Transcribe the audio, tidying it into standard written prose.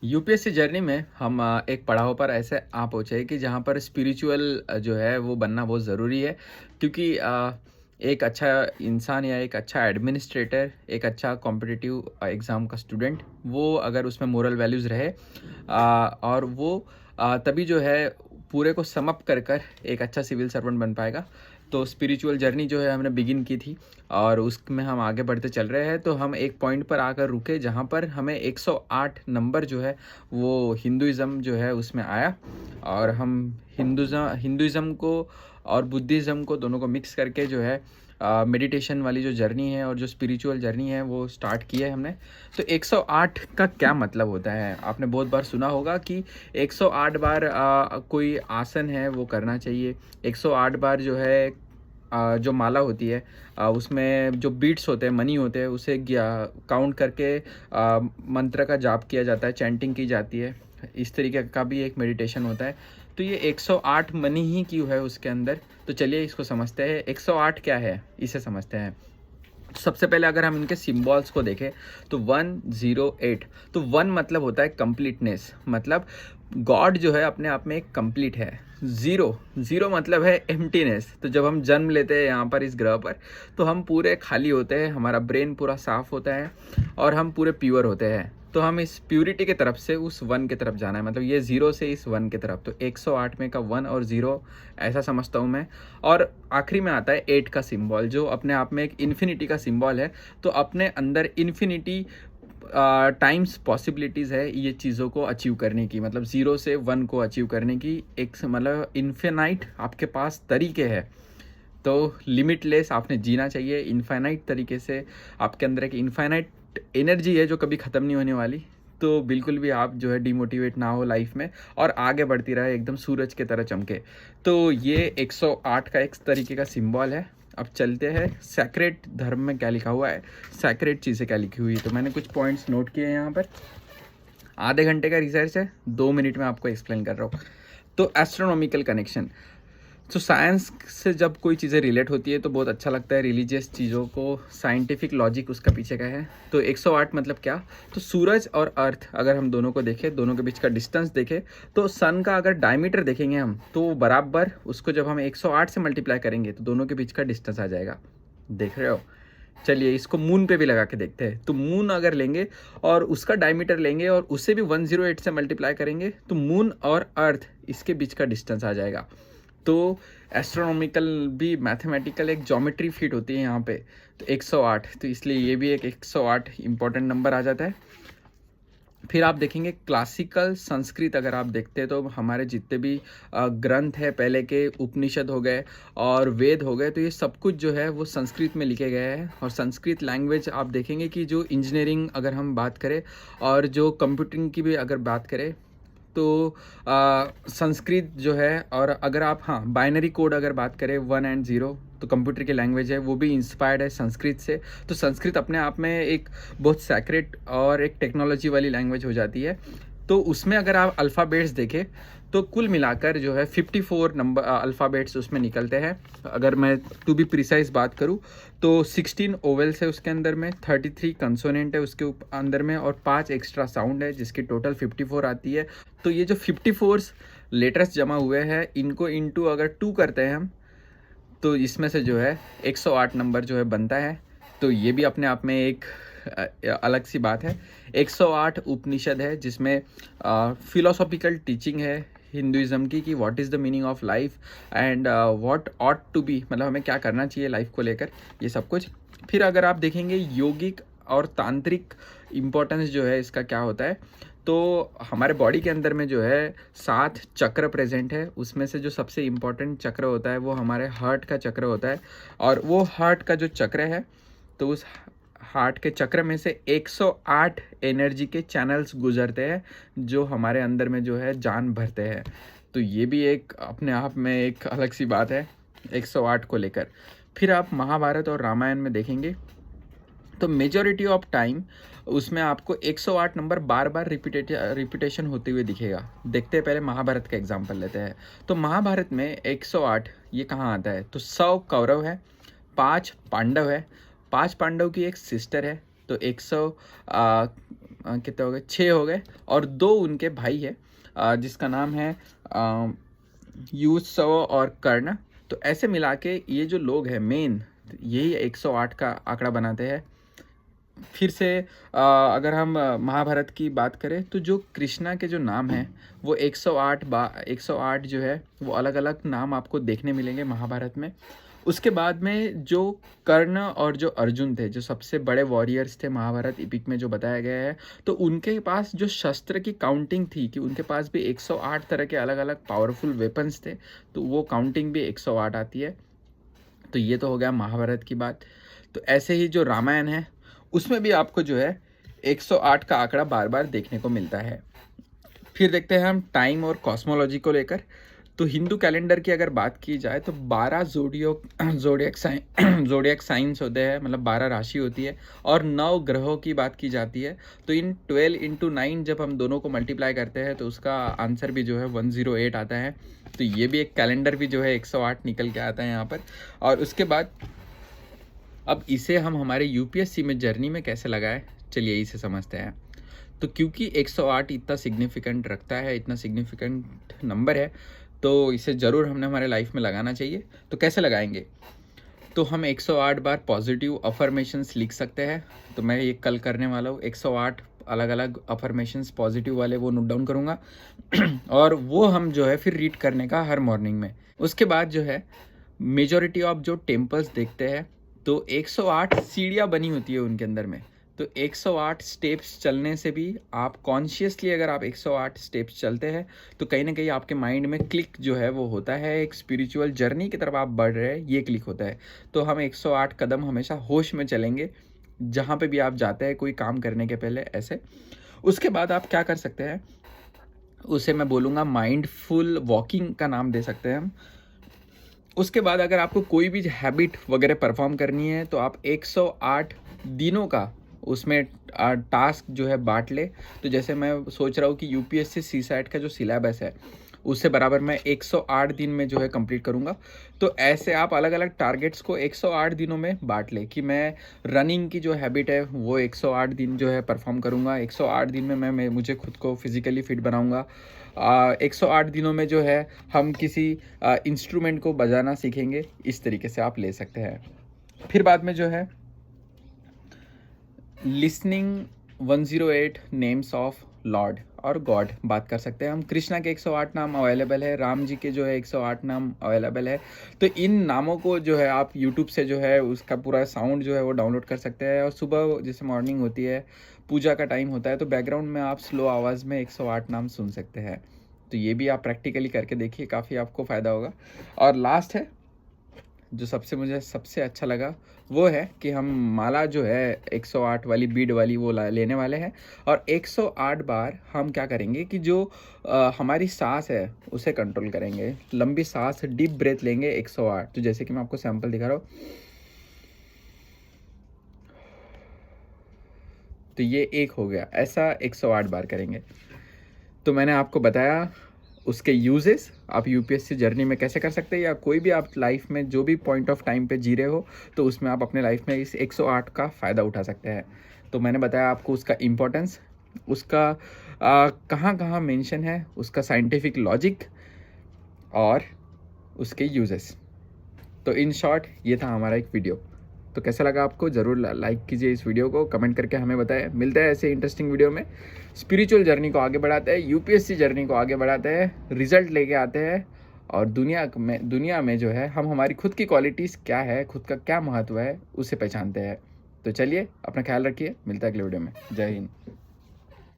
UPSC journey में हम एक पड़ाव पर ऐसे आ पहुँचे कि जहाँ पर स्पिरिचुअल जो है वो बनना बहुत ज़रूरी है, क्योंकि एक अच्छा इंसान या एक अच्छा एडमिनिस्ट्रेटर, एक अच्छा कॉम्पिटिटिव एग्ज़ाम का स्टूडेंट, वो अगर उसमें मोरल वैल्यूज़ रहे और वो तभी जो है पूरे को सम अप कर कर एक अच्छा सिविल सर्वेंट बन पाएगा। तो स्पिरिचुअल जर्नी जो है हमने बिगिन की थी और उसमें हम आगे बढ़ते चल रहे हैं। तो हम एक पॉइंट पर आकर रुके जहाँ पर हमें 108 नंबर जो है वो हिंदुइज़्म जो है उसमें आया, और हम हिंदुइज़्म को और बुद्धिज़्म को दोनों को मिक्स करके जो है मेडिटेशन वाली जो जर्नी है और जो स्पिरिचुअल जर्नी है वो स्टार्ट की है हमने। तो 108 का क्या मतलब होता है? आपने बहुत बार सुना होगा कि 108 बार कोई आसन है वो करना चाहिए। 108 बार जो है जो माला होती है उसमें जो बीट्स होते हैं, मनी होते हैं, उसे काउंट करके मंत्र का जाप किया जाता है, चैंटिंग की जाती है। इस तरीके का भी एक मेडिटेशन होता है। तो ये 108 मनी ही क्यों है उसके अंदर? तो चलिए इसको समझते हैं। 108 क्या है, इसे समझते हैं। सबसे पहले अगर हम इनके सिंबल्स को देखें तो 108, तो 1 मतलब होता है कंप्लीटनेस, मतलब गॉड जो है अपने आप में एक कंप्लीट है। ज़ीरो, ज़ीरो मतलब है एम्प्टीनेस। तो जब हम जन्म लेते हैं यहाँ पर इस ग्रह पर, तो हम पूरे खाली होते हैं, हमारा ब्रेन पूरा साफ होता है और हम पूरे प्योर होते हैं। तो हम इस प्यूरिटी की तरफ से उस 1 की तरफ जाना है, मतलब ये 0 से इस 1 की तरफ। तो 108 में का 1 और 0 ऐसा समझता हूँ मैं। और आखिरी में आता है 8 का सिंबल, जो अपने आप में एक इन्फिनिटी का सिंबल है। तो अपने अंदर इन्फिनिटी टाइम्स पॉसिबिलिटीज़ है ये चीज़ों को अचीव करने की, मतलब 0 से 1 को अचीव करने की एक मतलब इन्फिनाइट आपके पास तरीके हैं। तो लिमिटलेस आपने जीना चाहिए इनफाइनाइट तरीके से। आपके अंदर एक इनफाइनाइट एनर्जी है जो कभी ख़त्म नहीं होने वाली। तो बिल्कुल भी आप जो है डिमोटिवेट ना हो लाइफ में और आगे बढ़ती रहे, एकदम सूरज की तरह चमके। तो ये 108 का एक तरीके का सिंबल है। अब चलते हैं सैक्रेड धर्म में क्या लिखा हुआ है, सैक्रेड चीज़ें क्या लिखी हुई है। तो मैंने कुछ पॉइंट्स नोट किए हैं यहाँ पर। आधे घंटे का रिसर्च है, 2 मिनट में आपको एक्सप्लेन कर रहा हूँ। तो एस्ट्रोनॉमिकल कनेक्शन, तो साइंस से जब कोई चीज़ें रिलेट होती है तो बहुत अच्छा लगता है। रिलीजियस चीज़ों को साइंटिफिक लॉजिक उसका पीछे का है। तो 108 मतलब क्या? तो सूरज और अर्थ अगर हम दोनों को देखें, दोनों के बीच का डिस्टेंस देखें, तो सन का अगर डायमीटर देखेंगे हम, तो वो बराबर उसको जब हम 108 से मल्टीप्लाई करेंगे तो दोनों के बीच का डिस्टेंस आ जाएगा। देख रहे हो? चलिए इसको मून पे भी लगा के देखते हैं। तो मून अगर लेंगे और उसका डायमीटर लेंगे और उसे भी 108 से मल्टीप्लाई करेंगे तो मून और अर्थ इसके बीच का डिस्टेंस आ जाएगा। तो एस्ट्रोनॉमिकल भी मैथमेटिकल एक ज्योमेट्री फिट होती है यहाँ पे। तो 108, तो इसलिए ये भी एक 108 इंपॉर्टेंट नंबर आ जाता है। फिर आप देखेंगे क्लासिकल संस्कृत अगर आप देखते हैं तो हमारे जितने भी ग्रंथ है, पहले के उपनिषद हो गए और वेद हो गए, तो ये सब कुछ जो है वो संस्कृत में लिखे गए हैं। और संस्कृत लैंग्वेज आप देखेंगे कि जो इंजीनियरिंग अगर हम बात करें और जो कंप्यूटिंग की भी अगर बात करें, तो संस्कृत जो है। और अगर आप बाइनरी कोड अगर बात करें 1 एंड 0, तो कंप्यूटर की लैंग्वेज है, वो भी इंस्पायर्ड है संस्कृत से। तो संस्कृत अपने आप में एक बहुत सैक्रेड और एक टेक्नोलॉजी वाली लैंग्वेज हो जाती है। तो उसमें अगर आप अल्फ़ाबेट्स देखें तो कुल मिलाकर जो है 54 नंबर अल्फ़ाबेट्स उसमें निकलते हैं। अगर मैं टू बी प्रिसाइज बात करूं तो 16 ओवेल्स है उसके अंदर में, 33 कंसोनेंट है उसके अंदर में, और 5 एक्स्ट्रा साउंड है, जिसकी टोटल 54 आती है। तो ये जो 54 लेटर्स जमा हुए हैं, इनको इनटू अगर 2 करते हैं हम, तो इसमें से जो है 108 नंबर जो है बनता है। तो ये भी अपने आप में एक अलग सी बात है। 108 उपनिषद है जिसमें फिलोसॉफिकल टीचिंग है हिंदुइज्म की, कि what is the meaning of life and what ought to be, मतलब हमें क्या करना चाहिए लाइफ को लेकर, ये सब कुछ। फिर अगर आप देखेंगे योगिक और तांत्रिक इम्पोर्टेंस जो है इसका क्या होता है, तो हमारे बॉडी के अंदर में जो है 7 चक्र प्रेजेंट है। उसमें से जो सबसे इम्पोर्टेंट चक्र होता है वो हमारे हार्ट का चक्र होता है। और वो हार्ट का जो चक्र है, तो उस हार्ट के चक्र में से 108 एनर्जी के चैनल्स गुजरते हैं जो हमारे अंदर में जो है जान भरते हैं। तो ये भी एक अपने आप में एक अलग सी बात है 108 को लेकर। फिर आप महाभारत और रामायण में देखेंगे तो मेजॉरिटी ऑफ टाइम उसमें आपको 108 नंबर बार बार रिपीटेशन होते हुए दिखेगा। देखते हैं, पहले महाभारत का एग्जांपल लेते हैं। तो महाभारत में 108 ये कहाँ आता है? तो 100 कौरव है, 5 पांडव है, 5 पांडव की एक सिस्टर है, तो 100 कितने हो गए, 6 हो गए, और 2 उनके भाई है जिसका नाम है यूसुव और कर्ण। तो ऐसे मिला के ये जो लोग हैं मेन, यही 108 का आंकड़ा बनाते हैं। फिर से अगर हम महाभारत की बात करें तो जो कृष्णा के जो नाम हैं वो 108 जो है वो अलग अलग नाम आपको देखने मिलेंगे महाभारत में। उसके बाद में जो कर्ण और जो अर्जुन थे, जो सबसे बड़े वॉरियर्स थे महाभारत इपिक में जो बताया गया है, तो उनके पास जो शस्त्र की काउंटिंग थी कि उनके पास भी 108 तरह के अलग अलग पावरफुल वेपन्स थे, तो वो काउंटिंग भी 108 आती है। तो ये तो हो गया महाभारत की बात। तो ऐसे ही जो रामायण है उसमें भी आपको जो है 108 का आंकड़ा बार बार देखने को मिलता है। फिर देखते हैं हम टाइम और कॉस्मोलॉजी को लेकर। तो हिंदू कैलेंडर की अगर बात की जाए तो 12 जोडियक साइंस होते हैं, मतलब 12 राशि होती है, और 9 ग्रहों की बात की जाती है। तो इन 12 × 9 जब हम दोनों को मल्टीप्लाई करते हैं तो उसका आंसर भी जो है 108 आता है। तो ये भी एक कैलेंडर भी जो है 108 निकल के आता है यहाँ पर। और उसके बाद अब इसे हम हमारे यूपीएससी में जर्नी में कैसे लगाएं, चलिए इसे समझते हैं। तो क्योंकि 108 इतना सिग्निफिकेंट रखता है, इतना सिग्निफिकेंट नंबर है, तो इसे ज़रूर हमने हमारे लाइफ में लगाना चाहिए। तो कैसे लगाएंगे? तो हम 108 बार पॉजिटिव अफर्मेशंस लिख सकते हैं। तो मैं ये कल करने वाला हूँ, 108 अलग अलग अफर्मेशंस पॉजिटिव वाले वो नोट डाउन करूँगा और वो हम जो है फिर रीड करने का हर मॉर्निंग में। उसके बाद जो है मेजॉरिटी ऑफ जो टेम्पल्स देखते हैं तो 108 सीढ़ियाँ बनी होती है उनके अंदर में। तो 108 स्टेप्स चलने से भी आप कॉन्शियसली अगर आप 108 स्टेप्स चलते हैं तो कहीं ना कहीं आपके माइंड में क्लिक जो है वो होता है, एक स्पिरिचुअल जर्नी की तरफ आप बढ़ रहे हैं, ये क्लिक होता है। तो हम 108 कदम हमेशा होश में चलेंगे जहाँ पे भी आप जाते हैं कोई काम करने के पहले, ऐसे। उसके बाद आप क्या कर सकते हैं, उसे मैं बोलूँगा माइंडफुल वॉकिंग का नाम दे सकते हैं हम। उसके बाद अगर आपको कोई भी हैबिट वगैरह परफॉर्म करनी है तो आप 108 दिनों का उसमें टास्क जो है बांट ले। तो जैसे मैं सोच रहा हूँ कि यूपीएससी सीसैट का जो सिलेबस है उससे बराबर मैं 108 दिन में जो है कंप्लीट करूँगा। तो ऐसे आप अलग अलग टारगेट्स को 108 दिनों में बांट ले कि मैं रनिंग की जो हैबिट है वो 108 दिन जो है परफॉर्म करूँगा। 108 दिन में मैं मुझे खुद को फिज़िकली फिट बनाऊँगा। 108 दिनों में जो है हम किसी इंस्ट्रूमेंट को बजाना सीखेंगे। इस तरीके से आप ले सकते हैं। फिर बाद में जो है लिसनिंग 108 नेम्स ऑफ लॉर्ड और गॉड बात कर सकते हैं हम। कृष्णा के 108 नाम अवेलेबल है, राम जी के जो है 108 नाम अवेलेबल है। तो इन नामों को जो है आप यूट्यूब से जो है उसका पूरा साउंड जो है वो डाउनलोड कर सकते हैं। और सुबह जैसे मॉर्निंग होती है, पूजा का टाइम होता है, तो बैकग्राउंड में आप स्लो आवाज़ में 108 नाम सुन सकते हैं। तो ये भी आप प्रैक्टिकली करके देखिए, काफ़ी आपको फ़ायदा होगा। और लास्ट है जो मुझे सबसे अच्छा लगा वो है कि हम माला जो है 108 वाली बीड वाली वो लेने वाले हैं। और 108 बार हम क्या करेंगे कि जो हमारी सांस है उसे कंट्रोल करेंगे। लंबी सांस, डीप ब्रेथ लेंगे 108। तो जैसे कि मैं आपको सैंपल दिखा रहा हूँ, तो ये एक हो गया, ऐसा 108 बार करेंगे। तो मैंने आपको बताया उसके यूजेस, आप यूपीएससी जर्नी में कैसे कर सकते हैं, या कोई भी आप लाइफ में जो भी पॉइंट ऑफ टाइम पे जी रहे हो तो उसमें आप अपने लाइफ में इस 108 का फ़ायदा उठा सकते हैं। तो मैंने बताया आपको उसका इम्पोर्टेंस, उसका कहाँ कहाँ मेंशन है, उसका साइंटिफिक लॉजिक और उसके यूजेस। तो इन शॉर्ट ये था हमारा एक वीडियो। तो कैसा लगा आपको, ज़रूर लाइक कीजिए इस वीडियो को, कमेंट करके हमें बताएं। मिलते हैं ऐसे इंटरेस्टिंग वीडियो में। स्पिरिचुअल जर्नी को आगे बढ़ाते हैं, यूपीएससी जर्नी को आगे बढ़ाते हैं, रिजल्ट लेके आते हैं, और दुनिया में जो है हम हमारी खुद की क्वालिटीज़ क्या है, खुद का क्या महत्व है, उसे पहचानते हैं। तो चलिए अपना ख्याल रखिए, मिलता है अगले वीडियो में। जय हिंद।